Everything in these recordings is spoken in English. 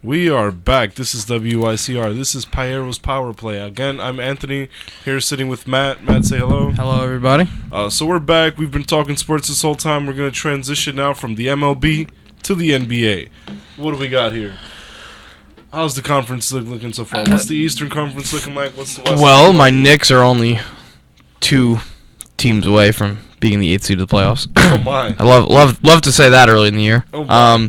We are back. This is WICR. This is Payero's Power Play. Again, I'm Anthony, here sitting with Matt. Matt, say hello. Hello, everybody. So we're back. We've been talking sports this whole time. We're going to transition now from the MLB to the NBA. What do we got here? How's the conference looking so far? What's the Eastern Conference looking like? What's the West? Well, my Knicks are only 2 teams away from being the 8th seed of the playoffs. Oh, my. I love to say that early in the year. Oh, my.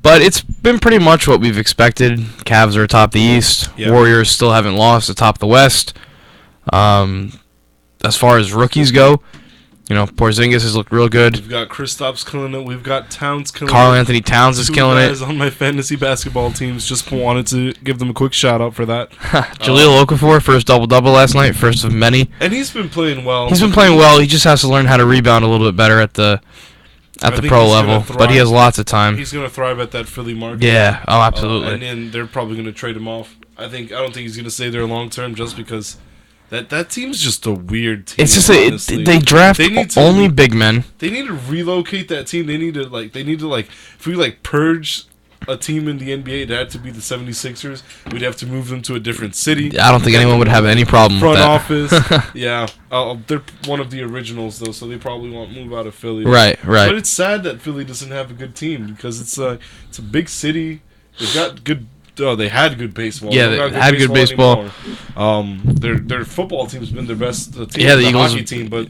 But it's been pretty much what we've expected. Cavs are atop the East. Yeah. Warriors still haven't lost atop the West. As far as rookies go, Porzingis has looked real good. We've got Kristaps killing it. We've got Towns killing Karl it. Anthony Towns is 2 killing guys it. on my fantasy basketball teams. Just wanted to give them a quick shout out for that. Jaleel Okafor, first double-double last night, first of many. And he's been playing well. He's been playing well. He just has to learn how to rebound a little bit better at the pro level, but he has lots of time. He's going to thrive at that Philly market. Yeah, oh, absolutely. And then they're probably going to trade him off. I don't think he's going to stay there long term just because that team's just a weird team. It's just they draft only big men. They need to relocate that team. They need to if we purge a team in the NBA, it had to be the 76ers. We'd have to move them to a different city. I don't think anyone would have any problem with that. Front office, yeah. They're one of the originals, though, so they probably won't move out of Philly. Right. But it's sad that Philly doesn't have a good team because it's a big city. They've got good. Oh, they had good baseball. Yeah, they had good baseball. Their football team's been their best team. Yeah, the Eagles hockey team, but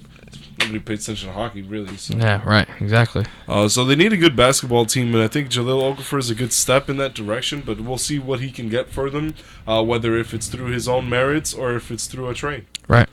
nobody pays attention to hockey, really. So. Yeah, right, exactly. So they need a good basketball team, and I think Jaleel Okafor is a good step in that direction, but we'll see what he can get for them, whether if it's through his own merits or if it's through a trade. Right.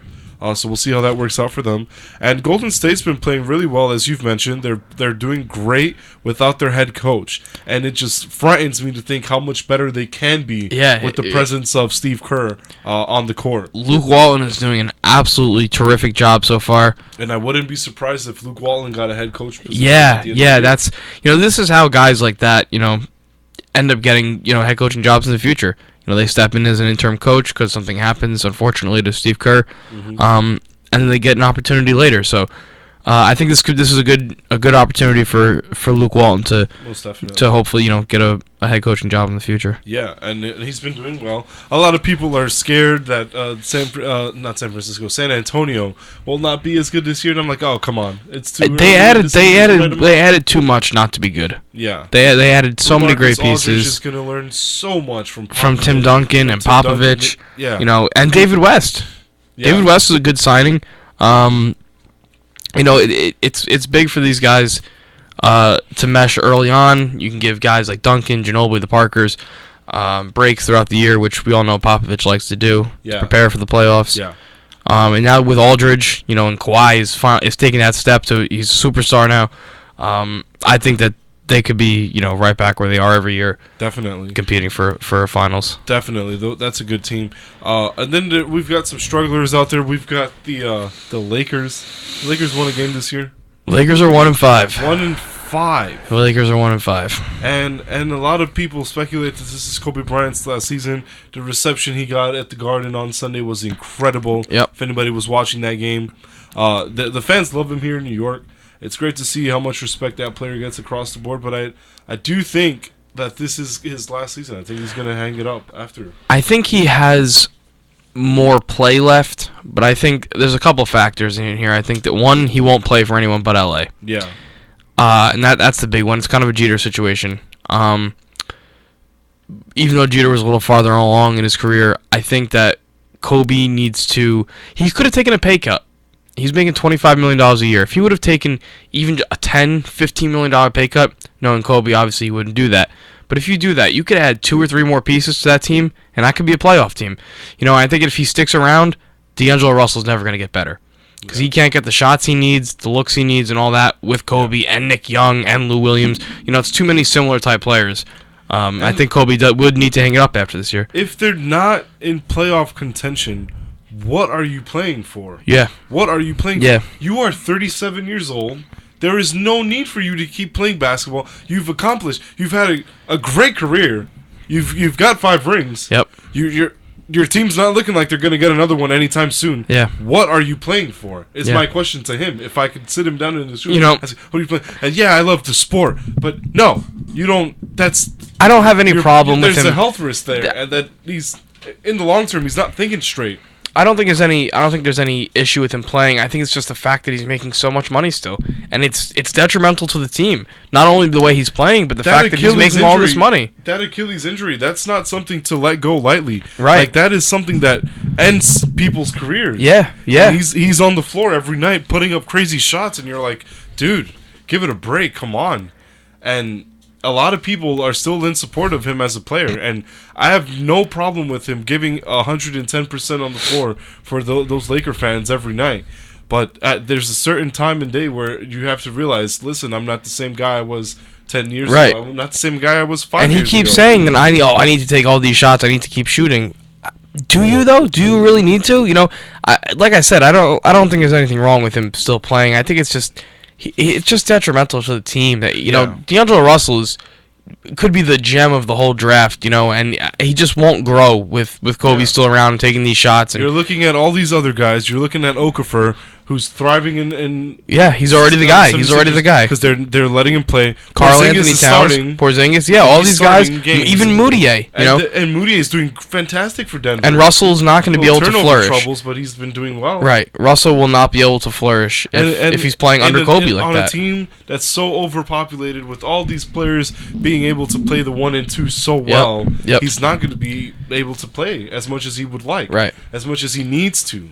So we'll see how that works out for them. And Golden State's been playing really well, as you've mentioned. They're doing great without their head coach, and it just frightens me to think how much better they can be with the presence of Steve Kerr on the court. Luke Walton is doing an absolutely terrific job so far. And I wouldn't be surprised if Luke Walton got a head coach position. Yeah, that's this is how guys like that end up getting head coaching jobs in the future. They step in as an interim coach because something happens, unfortunately, to Steve Kerr, and then they get an opportunity later. So, I think this is a good opportunity for Luke Walton to hopefully get a head coaching job in the future. Yeah, and he's been doing well. A lot of people are scared that San Antonio will not be as good this year, and I'm like, oh, come on, it's too. They added too much not to be good. Yeah, they added so many great pieces. Aldridge is going to learn so much from Tim Duncan and Popovich. And David West. Yeah. David West is a good signing. It's big for these guys to mesh early on. You can give guys like Duncan, Ginobili, the Parkers breaks throughout the year, which we all know Popovich likes to do to prepare for the playoffs. Yeah. And now with Aldridge, and Kawhi is taking that step to he's a superstar now. I think that they could be, right back where they are every year. Definitely. Competing for finals. Definitely. That's a good team. And then we've got some strugglers out there. We've got the Lakers. The Lakers won a game this year. Lakers are 1-5. 1-5. The Lakers are 1-5. And a lot of people speculate that this is Kobe Bryant's last season. The reception he got at the Garden on Sunday was incredible. Yep. If anybody was watching that game. The fans love him here in New York. It's great to see how much respect that player gets across the board, but I do think that this is his last season. I think he's going to hang it up after. I think he has more play left, but I think there's a couple factors in here. I think that, one, he won't play for anyone but LA. Yeah. And that's the big one. It's kind of a Jeter situation. Even though Jeter was a little farther along in his career, I think that Kobe needs to... He could have taken a pay cut. He's making $25 million a year. If he would have taken even a $10, $15 million pay cut, knowing Kobe, obviously he wouldn't do that. But if you do that, you could add 2 or 3 more pieces to that team, and that could be a playoff team. I think if he sticks around, D'Angelo Russell's never going to get better. Because he can't get the shots he needs, the looks he needs, and all that with Kobe and Nick Young and Lou Williams. It's too many similar type players. I think Kobe would need to hang it up after this year. If they're not in playoff contention, what are you playing for? Yeah. What are you playing for? You are 37 years old. There is no need for you to keep playing basketball. You've had a great career. You've got 5 rings. Yep. Your team's not looking like they're going to get another one anytime soon. Yeah. What are you playing for? Is my question to him. If I could sit him down in his room, you know, I say, what are you playing? And yeah, I love the sport, but no, you don't. I don't have any problem with him. There's a health risk there, and that he's in the long term he's not thinking straight. I don't think there's any issue with him playing. I think it's just the fact that he's making so much money still, and it's detrimental to the team. Not only the way he's playing, but the fact that he's making all this money. That Achilles injury, that's not something to let go lightly. Right. Like that is something that ends people's careers. Yeah. And he's on the floor every night putting up crazy shots, and you're like, dude, give it a break. Come on. And a lot of people are still in support of him as a player, and I have no problem with him giving 110% on the floor for those Laker fans every night. But there's a certain time and day where you have to realize, listen, I'm not the same guy I was 10 years ago. I'm not the same guy I was 5 years ago. And he keeps saying that I need to take all these shots. I need to keep shooting. Do you though? Do you really need to? You know, like I said, I don't think there's anything wrong with him still playing. I think it's just. It's just detrimental to the team that know D'Angelo Russell could be the gem of the whole draft, and he just won't grow with Kobe still around and taking these shots. And you're looking at all these other guys. You're looking at Okafor, who's thriving in he's already the guy. He's already the guy because they're letting him play. Karl Anthony Towns, Porzingis, all these guys, even Moutier, and Moutier is doing fantastic for Denver. And Russell's not going to be able to flourish. Troubles, but he's been doing well. Right, Russell will not be able to flourish if he's playing under Kobe like on that. On a team that's so overpopulated with all these players being able to play the 1 and 2 so well, he's not going to be able to play as much as he would like, as much as he needs to,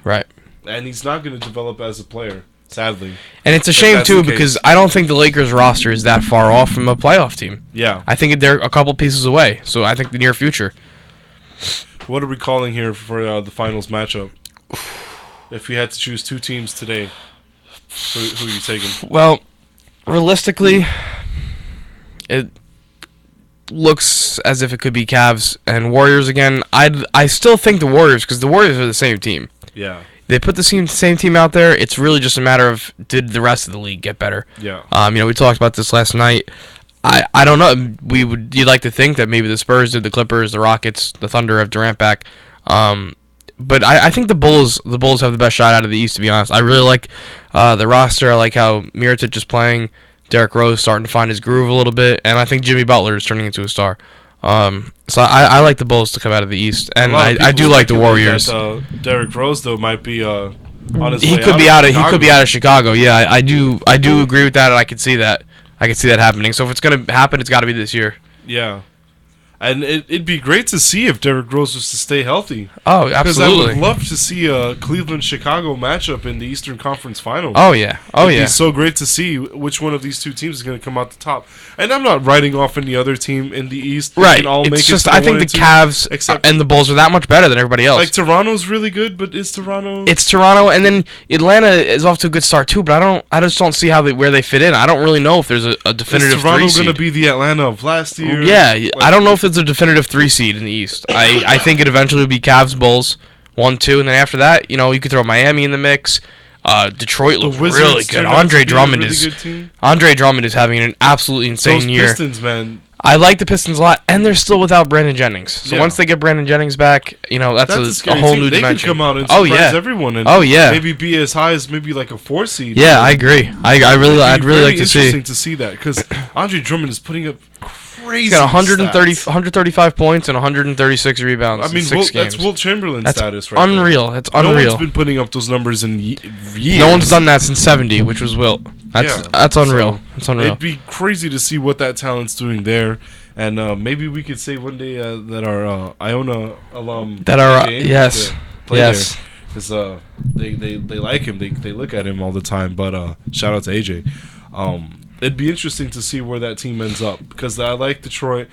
and he's not going to develop as a player, sadly. And it's a shame too because I don't think the Lakers roster is that far off from a playoff team. Yeah, I think they're a couple pieces away. So I think the near future. What are we calling here for the finals matchup? If you had to choose 2 teams today, who are you taking? Well, realistically, it looks as if it could be Cavs and Warriors again. I still think the Warriors, because the Warriors are the same team. Yeah. They put the same team out there. It's really just a matter of did the rest of the league get better. Yeah. We talked about this last night. I don't know. You'd like to think that maybe the Spurs did, the Clippers, the Rockets, the Thunder have Durant back. But I think the Bulls have the best shot out of the East, to be honest. I really like the roster. I like how Mirotic is playing. Derrick Rose starting to find his groove a little bit, and I think Jimmy Butler is turning into a star. So I like the Bulls to come out of the East, and I do like the Warriors. Derrick Rose though might be on his he way could be out of Chicago. He could be out of Chicago. Yeah, I do agree with that, and I could see that. I could see that happening. So if it's gonna happen, it's got to be this year. Yeah. And it'd be great to see if Derrick Rose was to stay healthy. Oh, absolutely. Because I would love to see a Cleveland-Chicago matchup in the Eastern Conference Finals. Oh, yeah. It'd be so great to see which one of these 2 teams is going to come out the top. And I'm not writing off any other team in the East. Right. It's just I think the Cavs and the Bulls are that much better than everybody else. Like, Toronto's really good, but is Toronto... It's Toronto, and then Atlanta is off to a good start, too, but I just don't see where they fit in. I don't really know if there's a definitive 3 seed. Is Toronto going to be the Atlanta of last year? Yeah. I don't know if there's a definitive 3 seed in the East. I think it eventually would be Cavs, Bulls, 1, 2, and then after that, you could throw Miami in the mix. Detroit looks really good. Andre Drummond is having an absolutely insane year. Those Pistons, man. I like the Pistons a lot, and they're still without Brandon Jennings. So once they get Brandon Jennings back, that's a whole new dimension. They can come out and surprise everyone, and maybe be as high as maybe like a 4 seed. Yeah, I agree. I'd really like to see. Interesting to see that because Andre Drummond is putting up crazy. He's got 135 points and 136 rebounds. I mean, that's Wilt Chamberlain status, right? Unreal. That's unreal. No one's been putting up those numbers in years. No one's done that since 70, which was Wilt. That's unreal. That's unreal. It'd be crazy to see what that talent's doing there, and maybe we could say one day that our Iona alum yes, because they like him. They look at him all the time. But shout out to AJ. It'd be interesting to see where that team ends up because I like Detroit.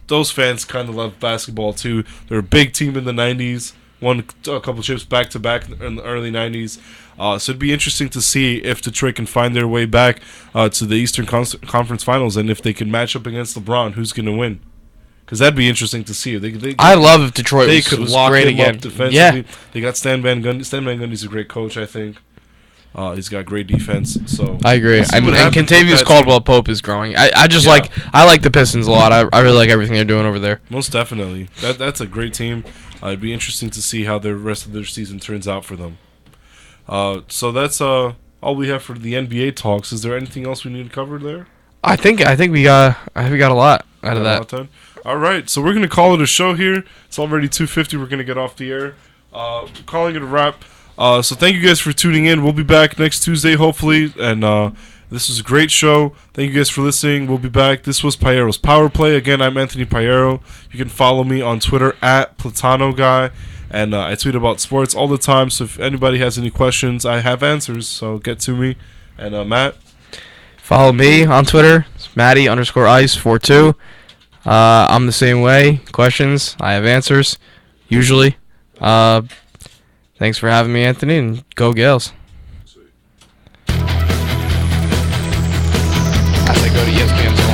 Those fans kind of love basketball too. They're a big team in the '90s. Won a couple chips back to back in the early '90s. So it'd be interesting to see if Detroit can find their way back to the Eastern Conference Finals and if they can match up against LeBron, who's going to win. Because that'd be interesting to see. I love if Detroit was lock great him again. Up defensively. Yeah. They got Stan Van Gundy. Stan Van Gundy's a great coach, I think. He's got great defense. So I agree. And Kentavious Caldwell-Pope is growing. I like the Pistons a lot. I really like everything they're doing over there. Most definitely. That's a great team. It'd be interesting to see how the rest of their season turns out for them. So that's all we have for the NBA talks. Is there anything else we need to cover there? I think we got a lot out of that. All right, so we're gonna call it a show here. It's already 2:50. We're gonna get off the air. Calling it a wrap. So thank you guys for tuning in. We'll be back next Tuesday, hopefully. And this was a great show. Thank you guys for listening. We'll be back. This was Payero's Power Play. Again, I'm Anthony Payero. You can follow me on Twitter at PlatanoGuy. And I tweet about sports all the time. So if anybody has any questions, I have answers. So get to me. And Matt? Follow me on Twitter. It's Matty_Ice42. I'm the same way. Questions, I have answers. Usually. Thanks for having me, Anthony, and go Gales. As I go to ESPN.